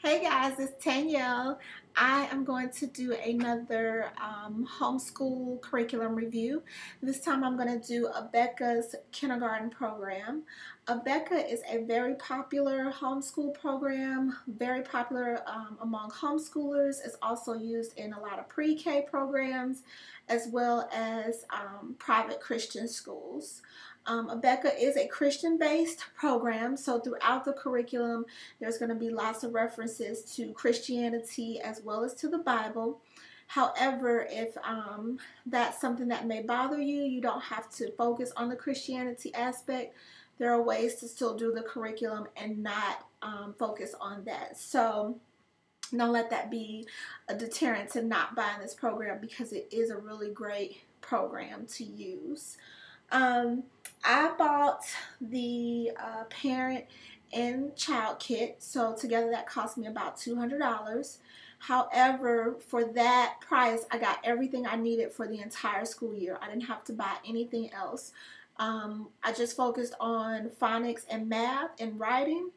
Hey guys, it's Danielle. I am going to do another homeschool curriculum review. This time I'm going to do Abeka's kindergarten program. Abeka is a very popular homeschool program, very popular among homeschoolers. It's also used in a lot of pre-K programs as well as private Christian schools. Abeka is a Christian-based program, so throughout the curriculum, there's going to be lots of references to Christianity as well as to the Bible. However, if that's something that may bother you, you don't have to focus on the Christianity aspect. There are ways to still do the curriculum and not focus on that. So don't let that be a deterrent to not buying this program because it is a really great program to use. Um, I bought the parent and child kit, so together that cost me about $200. However, for that price, I got everything I needed for the entire school year. I didn't have to buy anything else. I just focused on phonics and math and writing.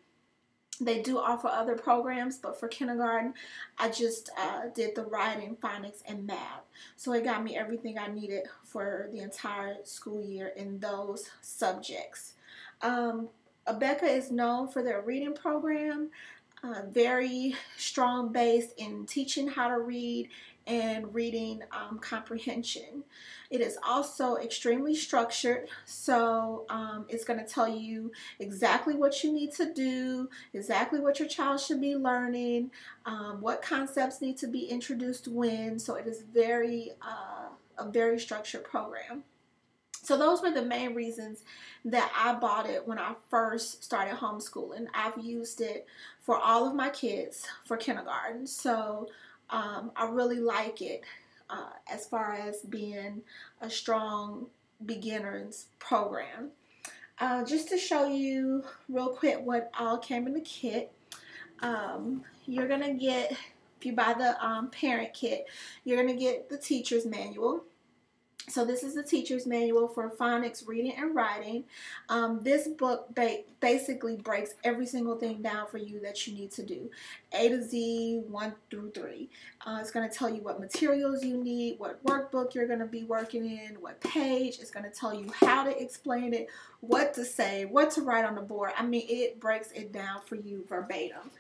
They do offer other programs, but for kindergarten, I just did the writing, phonics, and math. So it got me everything I needed for the entire school year in those subjects. Abeka is known for their reading program, very strong base in teaching how to read and reading comprehension. It is also extremely structured, so it's going to tell you exactly what you need to do, exactly what your child should be learning, what concepts need to be introduced when. So it is a very structured program. So those were the main reasons that I bought it when I first started homeschooling. I've used it for all of my kids for kindergarten. So I really like it as far as being a strong beginners program. Just to show you real quick what all came in the kit. You're going to get, if you buy the parent kit, you're going to get the teacher's manual. So this is the teacher's manual for phonics, reading, and writing. This book basically breaks every single thing down for you that you need to do, A to Z, 1 through 3. It's going to tell you what materials you need, what workbook you're going to be working in, what page. It's going to tell you how to explain it, what to say, what to write on the board. I mean, it breaks it down for you verbatim.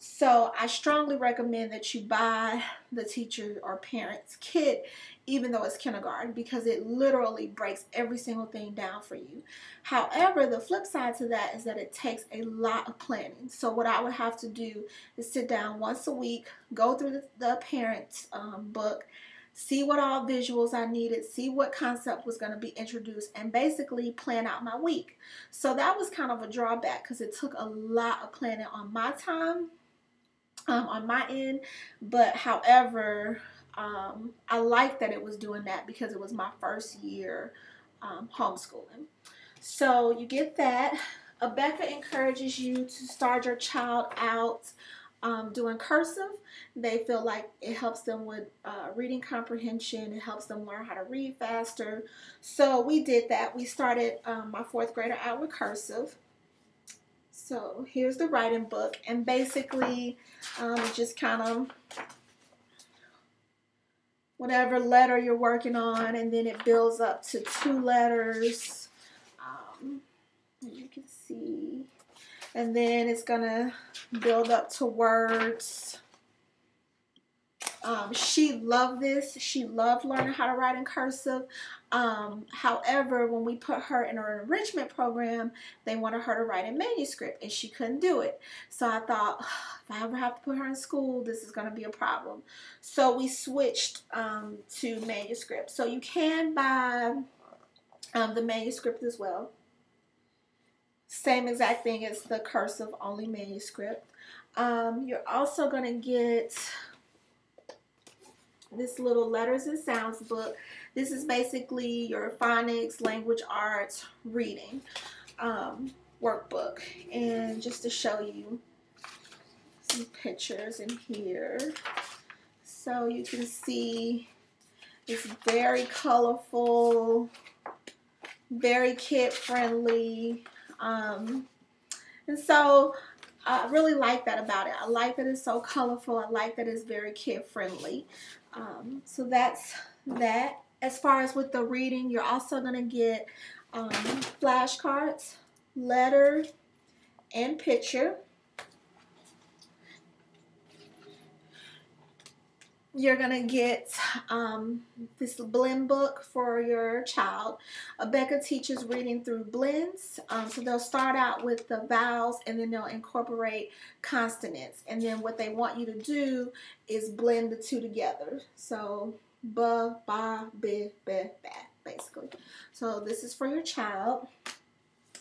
So I strongly recommend that you buy the teacher or parent's kit, even though it's kindergarten, because it literally breaks every single thing down for you. However, the flip side to that is that it takes a lot of planning. So what I would have to do is sit down once a week, go through the parent's book, see what all visuals I needed, see what concept was going to be introduced, and basically plan out my week. So that was kind of a drawback because it took a lot of planning on my time, on my end. But however, I like that it was doing that because it was my first year homeschooling. So you get that. Abeka encourages you to start your child out doing cursive. They feel like it helps them with reading comprehension. It helps them learn how to read faster. So we did that. We started my fourth grader out with cursive. So here's the writing book, and basically just kind of whatever letter you're working on, and then it builds up to 2 letters, as you can see, and then it's gonna build up to words. She loved this. She loved learning how to write in cursive. However, when we put her in her enrichment program, they wanted her to write in manuscript, and she couldn't do it. So I thought, if I ever have to put her in school, this is going to be a problem. So we switched to manuscript. So you can buy the manuscript as well. Same exact thing as the cursive, only manuscript. You're also going to get this little letters and sounds book. This is basically your phonics, language arts, reading workbook. And just to show you some pictures in here. So you can see it's very colorful, very kid friendly. And so I really like that about it. I like that it's so colorful. I like that it's very kid friendly. So that's that. As far as with the reading, you're also going to get flashcards, letter, and picture. You're going to get this blend book for your child. Abeka teaches reading through blends. So they'll start out with the vowels and then they'll incorporate consonants. And then what they want you to do is blend the two together. So ba, ba, bi, be, ba, basically. So this is for your child.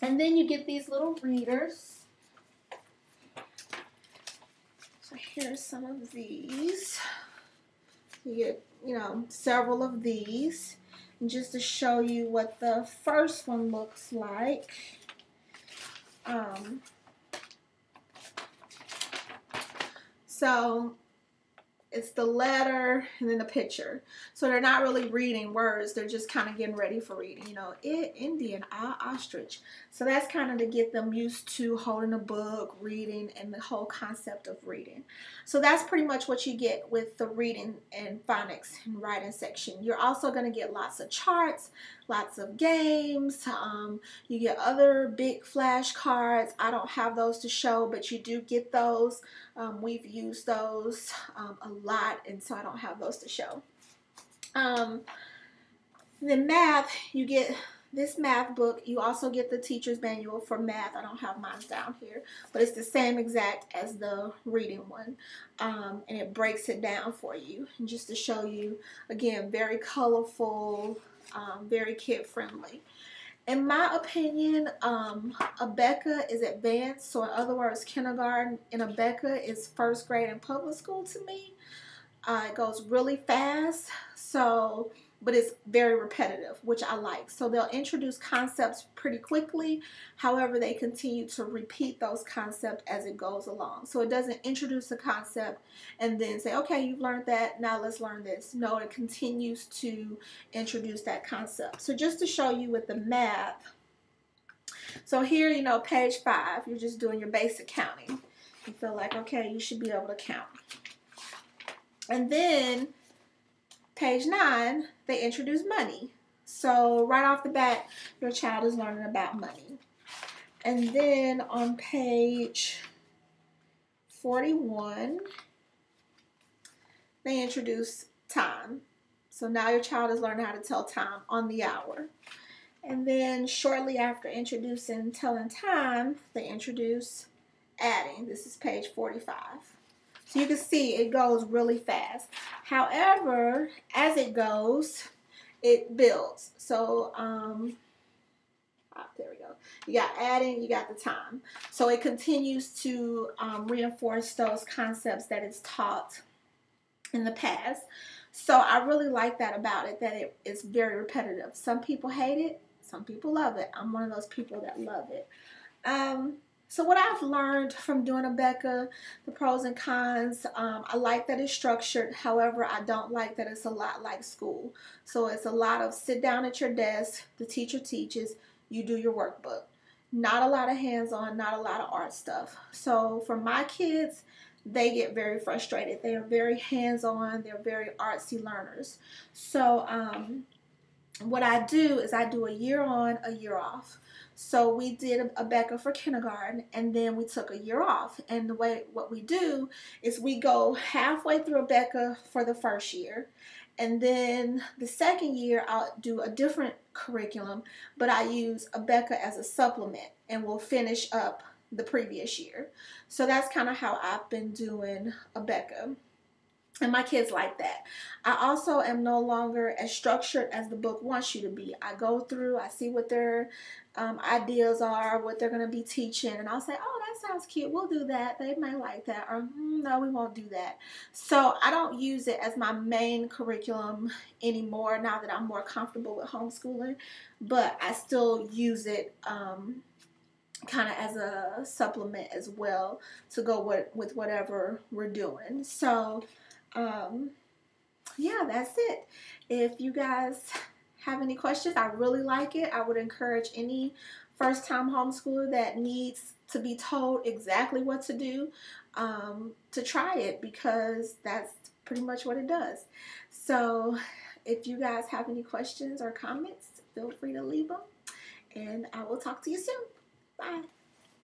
And then you get these little readers. So here's some of these. You get, several of these. And just to show you what the first one looks like. So it's the letter and then the picture. So they're not really reading words. They're just kind of getting ready for reading. Indian, ostrich. So that's kind of to get them used to holding a book, reading, and the whole concept of reading. So that's pretty much what you get with the reading and phonics and writing section. You're also going to get lots of charts, lots of games. You get other big flashcards. I don't have those to show, but you do get those. We've used those a lot, and so I don't have those to show. Then math, you get this math book. You also get the teacher's manual for math. I don't have mine down here, but it's the same exact as the reading one, and it breaks it down for you. And just to show you, again, very colorful, very kid-friendly. In my opinion, Abeka is advanced, so in other words, kindergarten in Abeka is first grade in public school to me. It goes really fast, but it's very repetitive, which I like. So they'll introduce concepts pretty quickly. However, they continue to repeat those concepts as it goes along. So it doesn't introduce a concept and then say, okay, you've learned that, now let's learn this. No, it continues to introduce that concept. So just to show you with the math, so here, page 5, you're just doing your basic counting. You feel like, okay, you should be able to count. And then page 9, they introduce money. So right off the bat, your child is learning about money. And then on page 41, they introduce time. So now your child is learning how to tell time on the hour. And then shortly after introducing telling time, they introduce adding. This is page 45. So you can see it goes really fast. However, as it goes, it builds. So, there we go. You got adding, you got the time. So it continues to reinforce those concepts that it's taught in the past. So I really like that about it, that it is very repetitive. Some people hate it, some people love it. I'm one of those people that love it. So what I've learned from doing Abeka, the pros and cons, I like that it's structured. However, I don't like that it's a lot like school. So it's a lot of sit down at your desk, the teacher teaches, you do your workbook. Not a lot of hands-on, not a lot of art stuff. So for my kids, they get very frustrated. They are very hands-on, they're very artsy learners. So what I do is I do a year on, a year off. So we did Abeka for kindergarten, and then we took a year off. And what we do is we go halfway through Abeka for the first year, and then the second year I'll do a different curriculum, but I use Abeka as a supplement, and we'll finish up the previous year. So that's kind of how I've been doing Abeka. And my kids like that. I also am no longer as structured as the book wants you to be. I go through, I see what their ideas are, what they're going to be teaching, and I'll say, oh, that sounds cute, we'll do that. They might like that, or no, we won't do that. So I don't use it as my main curriculum anymore now that I'm more comfortable with homeschooling, but I still use it kind of as a supplement as well to go with whatever we're doing. So yeah, that's it. If you guys have any questions, I really like it. I would encourage any first-time homeschooler that needs to be told exactly what to do, to try it, because that's pretty much what it does. So if you guys have any questions or comments, feel free to leave them, and I will talk to you soon. Bye.